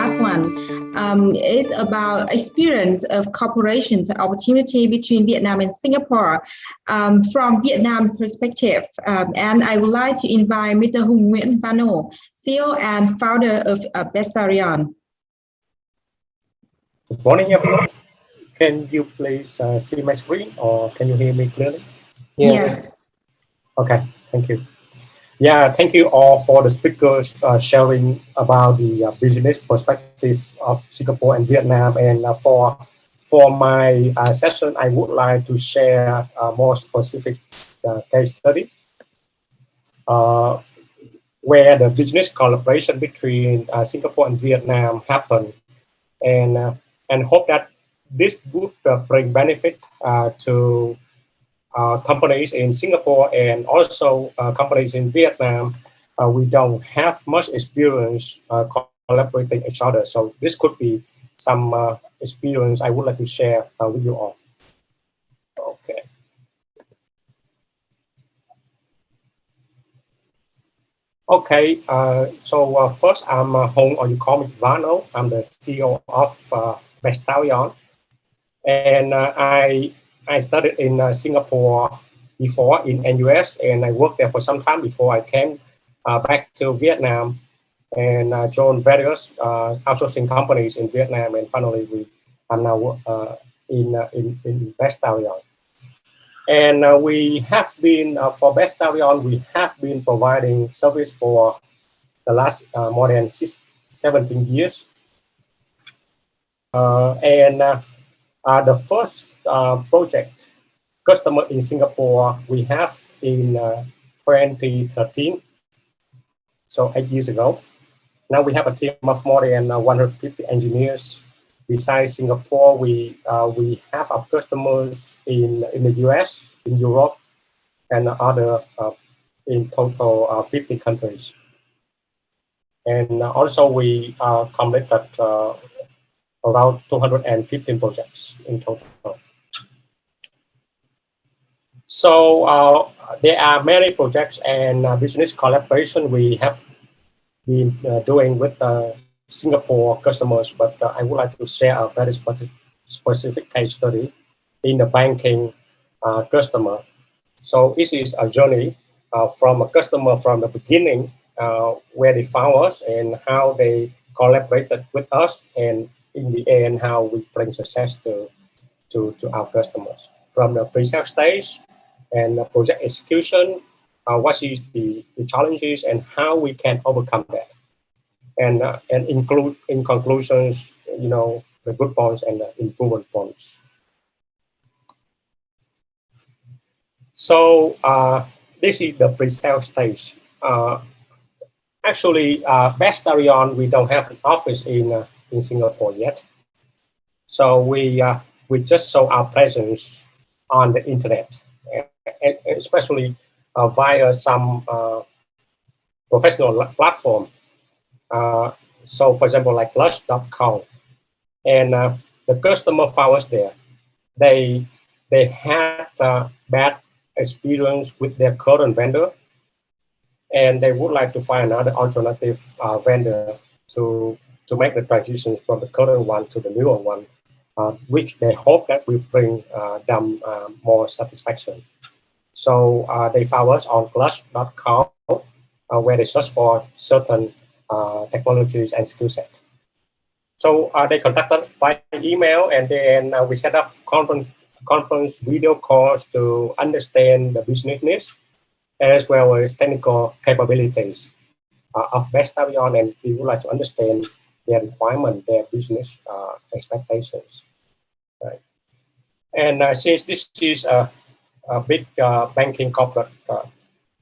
last one is about experience of cooperation opportunity between Vietnam and Singapore from Vietnam perspective. And I would like to invite Mr. Nguyễn, Vano, CEO and founder of Bestarion. Good morning, everyone. Can you please see my screen, or can you hear me clearly? Yes. Okay, thank you. Yeah, thank you all for the speakers sharing about the business perspective of Singapore and Vietnam. And for my session, I would like to share a more specific case study where the business collaboration between Singapore and Vietnam happened, and hope that this would bring benefit to companies in Singapore and also companies in Vietnam. We don't have much experience collaborating each other, so this could be some experience I would like to share with you all. Okay. Okay, so first I'm Hong, or you call me Vano. I'm the CEO of Bestarion, and I studied in Singapore before in NUS, and I worked there for some time before I came back to Vietnam and joined various outsourcing companies in Vietnam, and finally I'm now in Bestarion. And we have been, for Bestarion, we have been providing service for the last more than 17 years. The first project customer in Singapore we have in 2013, so 8 years ago. Now we have a team of more than 150 engineers. Besides Singapore, we have our customers in the US, in Europe, and other in total 50 countries. And also we completed around 215 projects in total. So there are many projects and business collaboration we have been doing with Singapore customers, but I would like to share a very specific case study in the banking customer. So this is a journey from a customer from the beginning, where they found us and how they collaborated with us, and in the end, how we bring success to our customers. From the pre-sale stage and the project execution, what is the challenges and how we can overcome that, and include in conclusions, you know, the good points and the improvement points. So this is the pre-sale stage. Actually, Bestarion, we don't have an office in Singapore yet, so we just show our presence on the internet, and especially via some professional platform. So, for example, like Lush.com, and the customer found us there. They had bad experience with their current vendor, and they would like to find another alternative vendor to make the transition from the current one to the newer one, which they hope that will bring them more satisfaction. So they found us on Lush.com, where they search for certain technologies and skill set. So they contacted by email, and then we set up conference video calls to understand the business needs as well as technical capabilities of Bestarion, and we would like to understand their requirement, their business expectations. Right. And since this is a big banking corporate,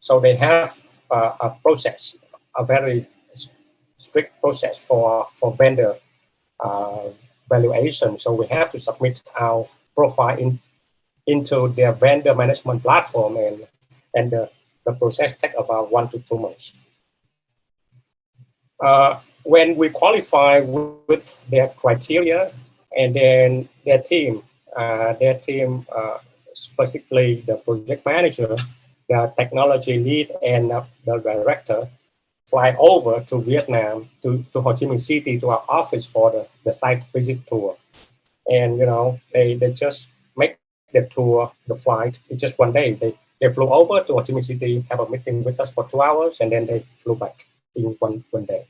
so they have a process, a very strict process for vendor valuation. So we have to submit our profile into their vendor management platform, and the process takes about 1 to 2 months. When we qualify with their criteria, and then their team, specifically the project manager, the technology lead, and the director, fly over to Vietnam, to Ho Chi Minh City, to our office for the site visit tour. And, you know, they just make the tour, the flight, it's just one day. They flew over to Ho Chi Minh City, have a meeting with us for 2 hours, and then they flew back in one day.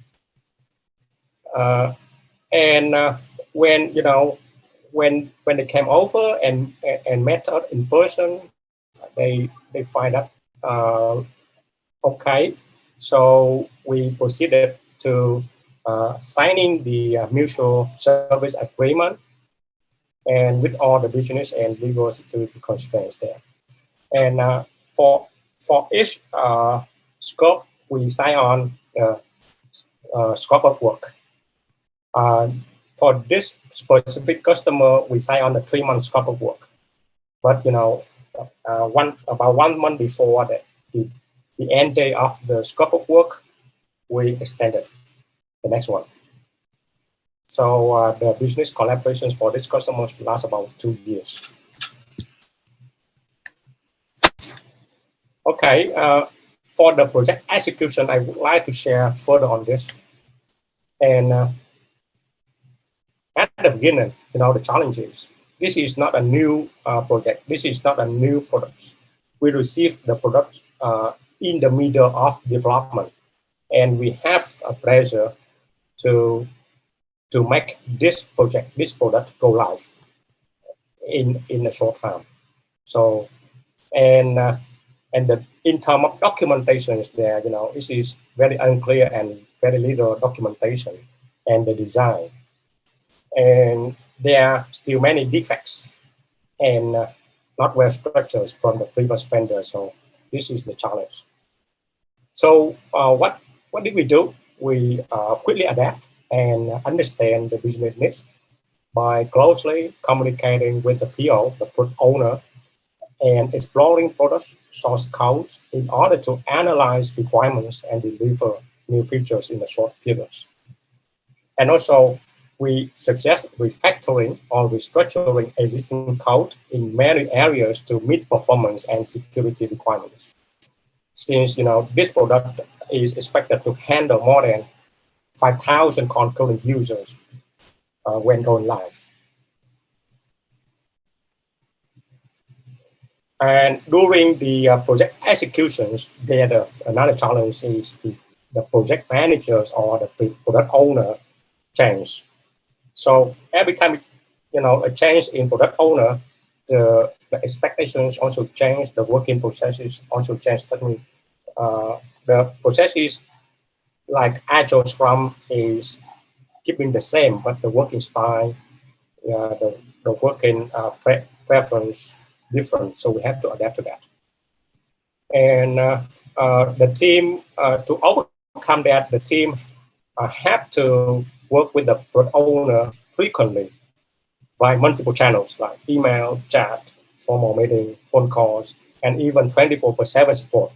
When, you know, when they came over and met us in person, they find out, okay, so we proceeded to signing the mutual service agreement, and with all the business and legal security constraints there. And for each scope, we sign on scope of work. For this specific customer, we sign on a 3-month scope of work. But, you know, about 1 month before the end day of the scope of work, we extended the next one. So the business collaborations for these customers last about 2 years. Okay, for the project execution, I would like to share further on this. And at the beginning, you know, the challenges. This is not a new project. This is not a new product. We received the product in the middle of development, and we have a pressure to make this product go live in a short time. So, and the in terms of documentation is there, you know, this is very unclear and very little documentation and the design. And there are still many defects and not well structured from the previous vendor. So this is the challenge. So what did we do? We quickly adapt and understand the business needs by closely communicating with the PO, the product owner, and exploring product source codes in order to analyze requirements and deliver new features in a short period. And also, we suggest refactoring or restructuring existing code in many areas to meet performance and security requirements. Since, you know, this product is expected to handle more than 5,000 concurrent users when going live. And during the project executions, there another challenge is the project managers or the product owner change. So every time, you know, a change in product owner, the expectations also change, the working processes also change. That means the processes like Agile Scrum is keeping the same, but the working style, the working preference different. So we have to adapt to that. And the team, to overcome that, the team have to work with the product owner frequently via multiple channels like email, chat, formal meeting, phone calls, and even 24/7 support.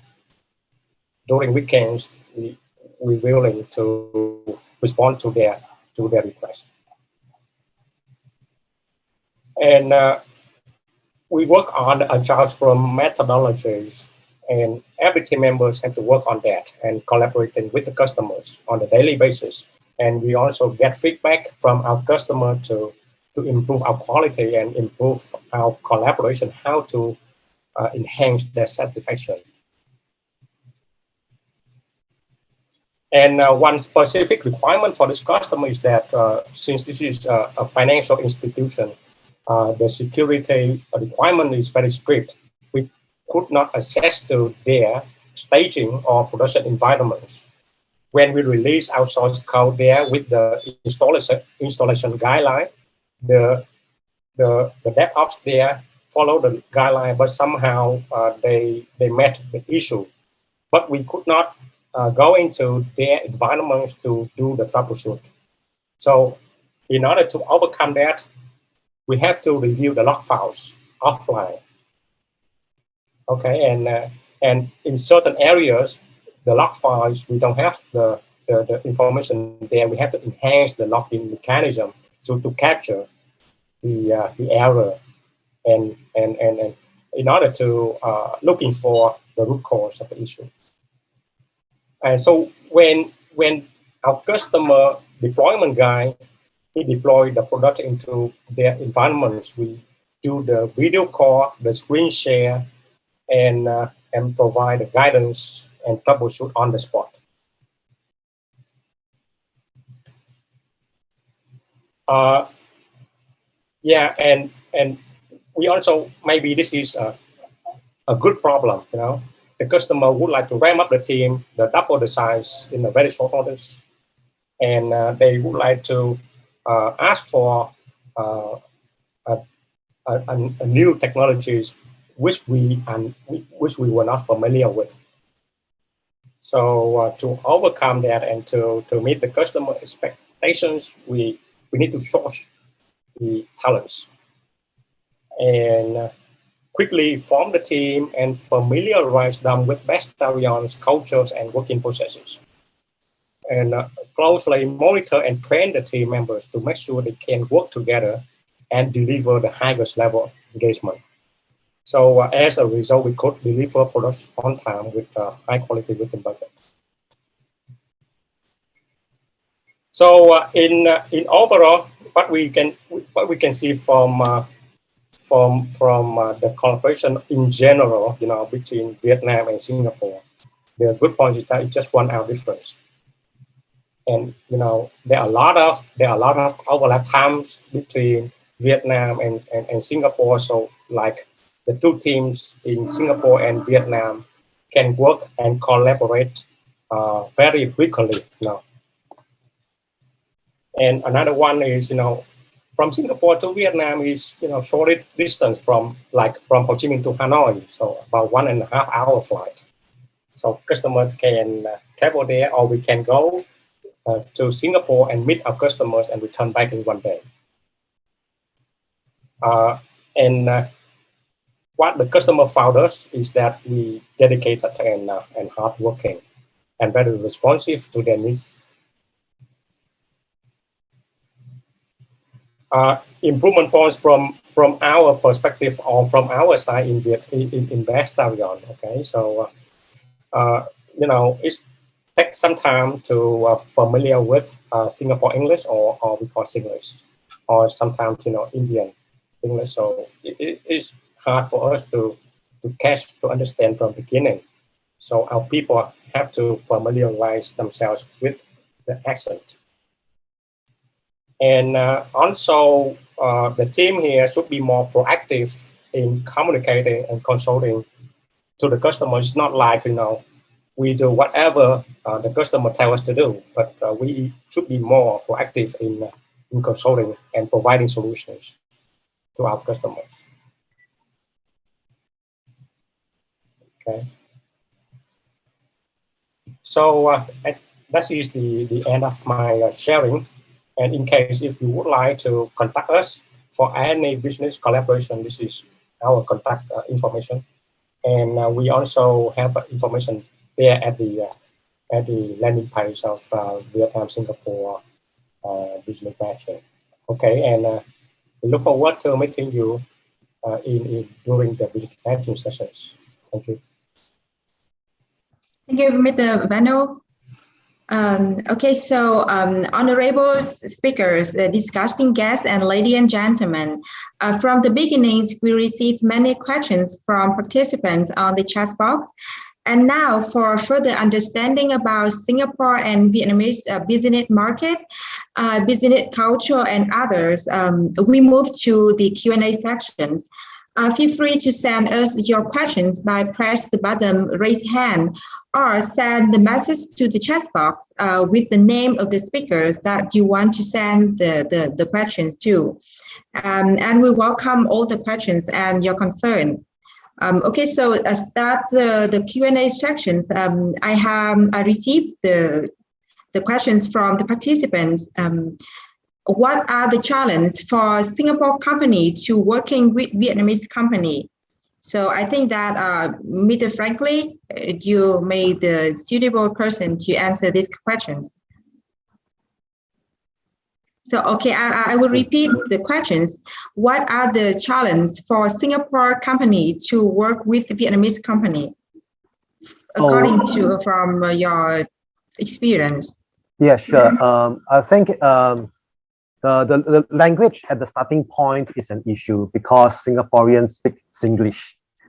During weekends, we're willing to respond to their requests. And we work on Agile Scrum methodologies, and every team members have to work on that and collaborating with the customers on a daily basis. And we also get feedback from our customer to improve our quality and improve our collaboration, how to enhance their satisfaction. And one specific requirement for this customer is that since this is a financial institution, the security requirement is very strict. We could not access to their staging or production environments. When we release our source code there with the installation guideline, the DevOps there follow the guideline, but somehow they met the issue. But we could not go into their environments to do the troubleshoot. So in order to overcome that, we have to review the log files offline. Okay, and in certain areas, the log files, we don't have the information there. We have to enhance the logging mechanism to capture the error and in order to looking for the root cause of the issue. And so when our customer deployment guy, he deploy the product into their environments, we do the video call, the screen share, and provide the guidance and troubleshoot on the spot. Yeah, and we also, maybe this is a good problem, you know. The customer would like to ramp up the team, double the size in a very short notice, and they would like to ask for new technologies which we were not familiar with. So to overcome that and to meet the customer expectations, we need to source the talents and quickly form the team and familiarize them with Bestarion's cultures and working processes, and closely monitor and train the team members to make sure they can work together and deliver the highest level of engagement. So as a result, we could deliver products on time with high quality within budget. So in overall, what we can see from the collaboration in general, you know, between Vietnam and Singapore, the good point is that it's just 1 hour difference, and you know there are a lot of overlap times between Vietnam and Singapore. So like the two teams in Singapore and Vietnam can work and collaborate very frequently, you know. And another one is, you know, from Singapore to Vietnam is, you know, short distance from Ho Chi Minh to Hanoi, so about 1.5 hour flight. So customers can travel there, or we can go to Singapore and meet our customers and return back in 1 day. What the customer found us is that we dedicated and hardworking and very responsive to their needs. Improvement points from our perspective or from our side in Bestarion. Okay, so you know, it takes some time to familiar with Singapore English or we call Singlish, or sometimes, you know, Indian English. So it is hard for us to understand from the beginning. So our people have to familiarize themselves with the accent. And also, the team here should be more proactive in communicating and consulting to the customer. It's not like, you know, we do whatever the customer tells us to do, but we should be more proactive in consulting and providing solutions to our customers. Okay. So that is the end of my sharing. And in case if you would like to contact us for any business collaboration, this is our contact information. And we also have information there at the landing page of Vietnam Singapore business matching. Okay, and we look forward to meeting you during the business matching sessions. Thank you. Thank you, Mr. Vano. Okay, so honorable speakers, discussing guests, and ladies and gentlemen, from the beginnings, we received many questions from participants on the chat box. And now for further understanding about Singapore and Vietnamese business market, business culture, and others, we move to the Q&A sections. Feel free to send us your questions by press the button raise hand, or send the message to the chat box with the name of the speakers that you want to send the questions to. And we welcome all the questions and your concern. Okay, so start the Q&A sections. I received the questions from the participants. What are the challenges for Singapore company to working with Vietnamese company? So I think that Mr. Franklin, you made the suitable person to answer these questions. So, okay, I will repeat the questions. What are the challenges for Singapore company to work with the Vietnamese company? According to from your experience? Yeah, sure. I think the language at the starting point is an issue because Singaporeans speak Singlish,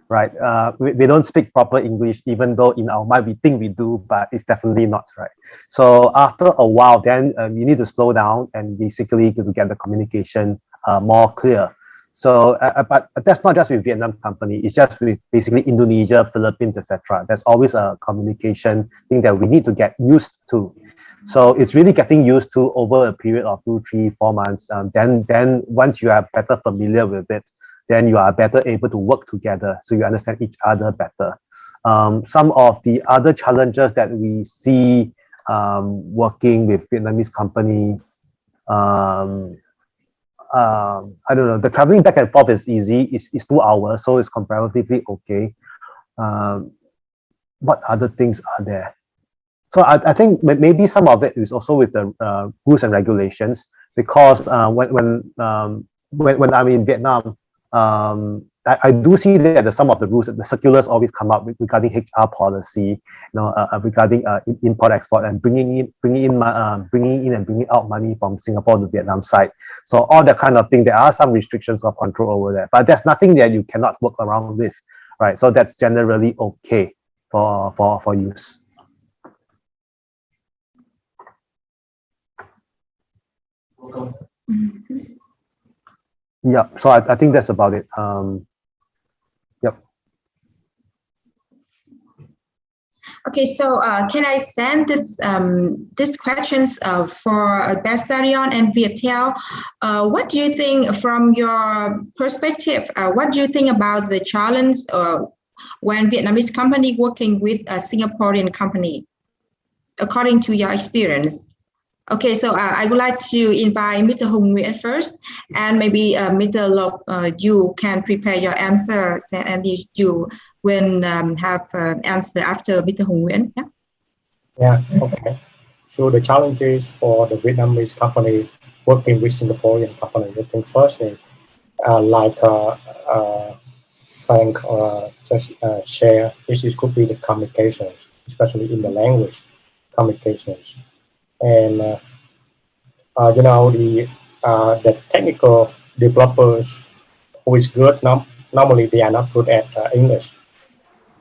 right? We don't speak proper English, even though in our mind we think we do, but it's definitely not, right? So after a while, then you need to slow down and basically to get the communication more clear. So, but that's not just with Vietnam company, it's just with basically Indonesia, Philippines, etc. There's always a communication thing that we need to get used to. So it's really getting used to over a period of 2, 3, 4 months. Then once you are better familiar with it, then you are better able to work together. So you understand each other better. Some of the other challenges that we see working with Vietnamese company, I don't know, the traveling back and forth is easy. It's 2 hours, so it's comparatively okay. What other things are there? So I think maybe some of it is also with the rules and regulations, because when I'm in Vietnam, I do see that some of the rules, the circulars always come up regarding HR policy, regarding import export and bringing in and bringing out money from Singapore to Vietnam side. So all that kind of thing, there are some restrictions of control over there, but there's nothing that you cannot work around with, right? So that's generally okay for use. Yeah, so I think that's about it. Yep. Okay, so can I send these questions for Bestarion and Viettel? What do you think, from your perspective, what do you think about the challenge when Vietnamese company working with a Singaporean company, according to your experience? Okay, so I would like to invite Mr. Hùng Nguyễn first, and maybe Mr. Lộc, you can prepare your answers, and you will have answer after Mr. Hùng Nguyễn. Yeah, okay. So the challenges for the Vietnamese company working with Singaporean company, I think firstly, like Frank just share, this could be the communications, especially in the language communications. And the technical developers who is good, normally they are not good at English,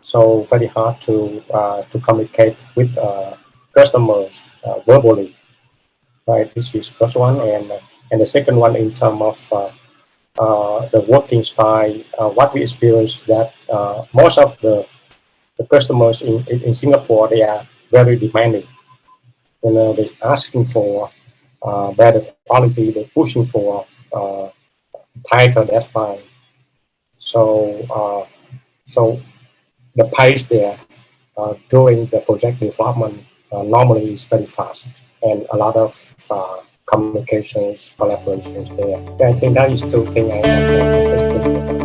so very hard to communicate with customers verbally, right? This is first one, and the second one, in terms of the working style, what we experienced that most of the customers in Singapore, they are very demanding. They're asking for better quality. They're pushing for tighter deadline. So the pace there during the project development normally is very fast, and a lot of communications, collaborations there. I think that is two things I am interested in.